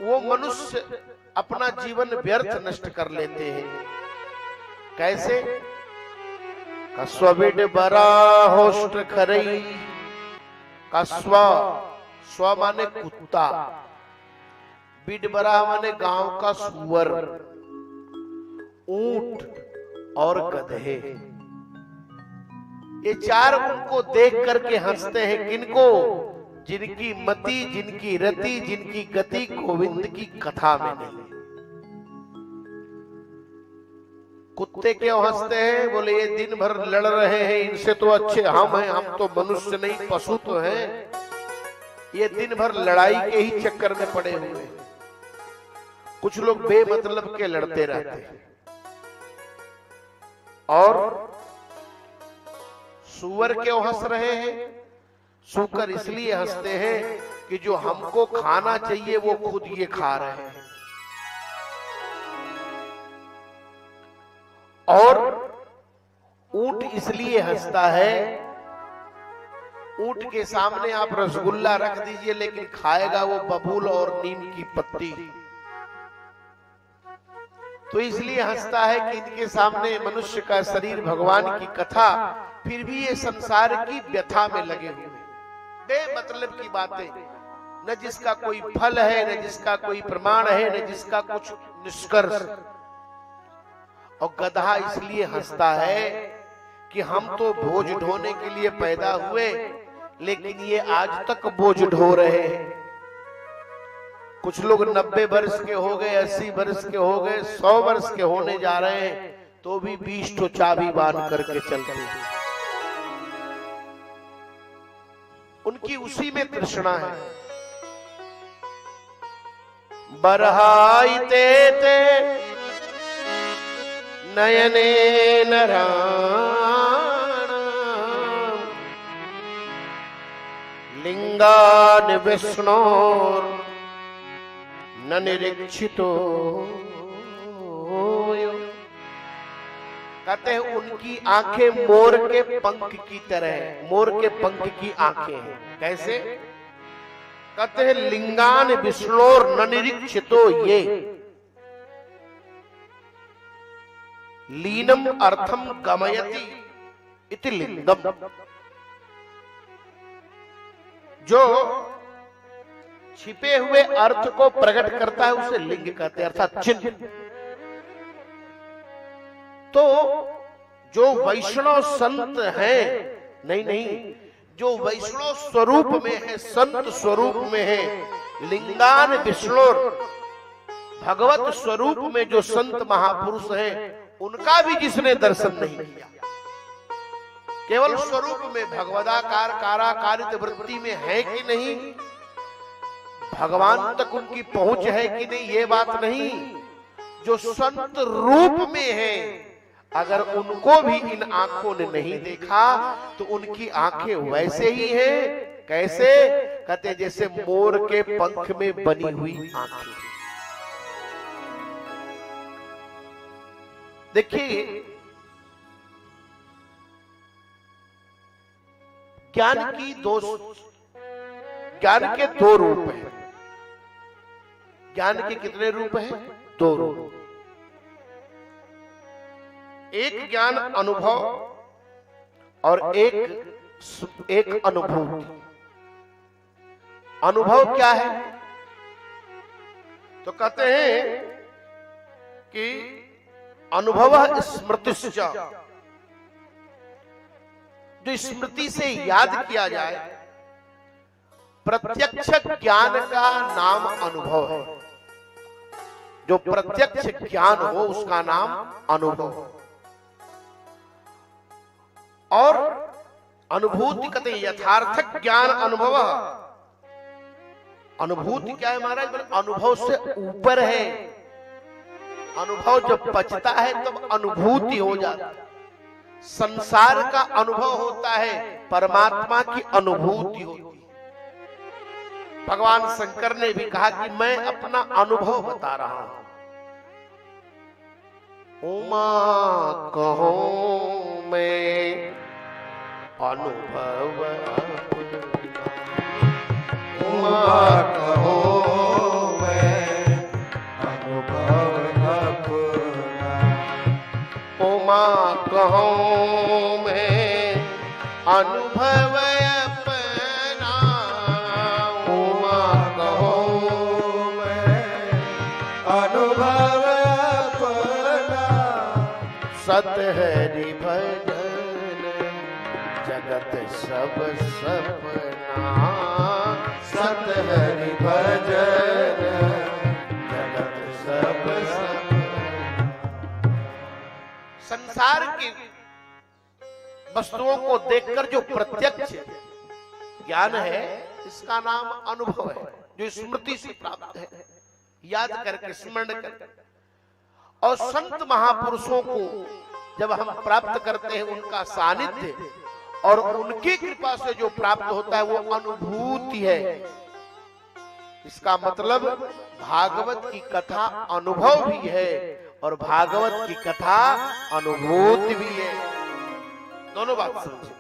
वो मनुष्य अपना जीवन व्यर्थ नष्ट कर लेते हैं। कैसे? कस्वबिड बरा होस्ट खरई का स्व माने कुत्ता, बिड बरा माने गांव का सुअर, ऊंट और गधे, ये चार उनको देख करके हंसते हैं। किनको? जिनकी मति, जिनकी रति, जिनकी गति गोविंद की कथा में नहीं। कुत्ते क्यों हंसते हैं? बोले ये दिन भर लड़ रहे हैं, इनसे तो अच्छे हम हैं, हम तो मनुष्य नहीं पशु तो हैं। ये दिन भर लड़ाई के ही चक्कर में पड़े हुए हैं। कुछ लोग बेमतलब के लड़ते रहते हैं। और सूअर क्यों हंस रहे हैं? सूकर इसलिए हंसते हैं कि जो हमको खाना चाहिए वो खुद ये खा रहे हैं। और ऊंट इसलिए हंसता है, ऊंट के सामने आप रसगुल्ला रख दीजिए लेकिन खाएगा वो बबूल और नीम की पत्ती। तो इसलिए हंसता है कि इनके सामने मनुष्य का शरीर भगवान की कथा, फिर भी ये संसार की व्यथा में लगे हुए, बेमतलब की बातें, न जिसका कोई फल है, न जिसका कोई प्रमाण है, न जिसका कुछ निष्कर्ष। और गधा इसलिए हंसता है कि हम तो बोझ ढोने के लिए पैदा हुए, लेकिन ये आज तक बोझ ढो रहे हैं। कुछ लोग 90 वर्ष के हो गए, 80 वर्ष के हो गए, 100 वर्ष के होने जा रहे हैं, तो भी 20 तो चाबी बांध करके चलते हैं। उनकी उसी में तृष्णा है। बरहाइते ते नयने नराण लिंगान विष्णोर न निरीक्षितो। कहते हैं उनकी आंखें मोर के पंख की तरह, मोर के पंख की आंखें हैं। कैसे? कहते हैं लिंगान विष्णोर न निरीक्षितो। ये लीनम अर्थम गमयति इति लिंगम, जो छिपे हुए अर्थ को प्रकट करता है उसे लिंग कहते हैं, अर्थात चिन्ह। तो जो वैष्णव संत हैं, नहीं, जो वैष्णव स्वरूप में है, संत स्वरूप में है, लिंगान विष्णोर, भगवत स्वरूप में जो संत महापुरुष हैं, उनका भी जिसने दर्शन नहीं किया, केवल स्वरूप में भगवदाकार काराकारित वृत्ति में है कि नहीं, भगवान तक उनकी पहुंच है कि नहीं, ये बात नहीं, जो संत रूप में है, अगर उनको भी इन आंखों ने नहीं देखा तो उनकी आंखें वैसे ही हैं। कैसे? कहते जैसे मोर के पंख में बनी हुई आंखें। देखिए, ज्ञान के दो रूप हैं। ज्ञान के कितने रूप हैं? दो रूप। एक ज्ञान अनुभव और एक अनुभूति। अनुभव क्या है? तो कहते हैं कि अनुभव स्मृतिश्च, जो स्मृति से याद किया जाए। प्रत्यक्ष ज्ञान का नाम अनुभव है। जो प्रत्यक्ष ज्ञान हो उसका नाम अनुभव। और अनुभूति कहते हैं यथार्थ ज्ञान अनुभव। अनुभूति क्या है महाराज? अनुभव से ऊपर है। अनुभव जब पचता है तब अनुभूति हो जाती है। संसार का अनुभव होता है, परमात्मा की अनुभूति होती है। भगवान शंकर ने भी कहा कि मैं अपना अनुभव बता रहा हूं। उमा कहो मैं अनुभव, उमा कहो मैं सत हरि भजन जगत सब सपना, सत हरि भजन जगत सब सपना। संसार की वस्तुओं को देखकर जो प्रत्यक्ष ज्ञान है, इसका नाम अनुभव है, जो स्मृति से प्राप्त है, याद करके स्मरण करके। और संत महापुरुषों को जब हम प्राप्त करते हैं, उनका सानिध्य और उनकी कृपा से जो प्राप्त होता है वो अनुभूति है। इसका मतलब भागवत की कथा अनुभव भी है और भागवत की कथा अनुभूति भी है। दोनों बात समझे।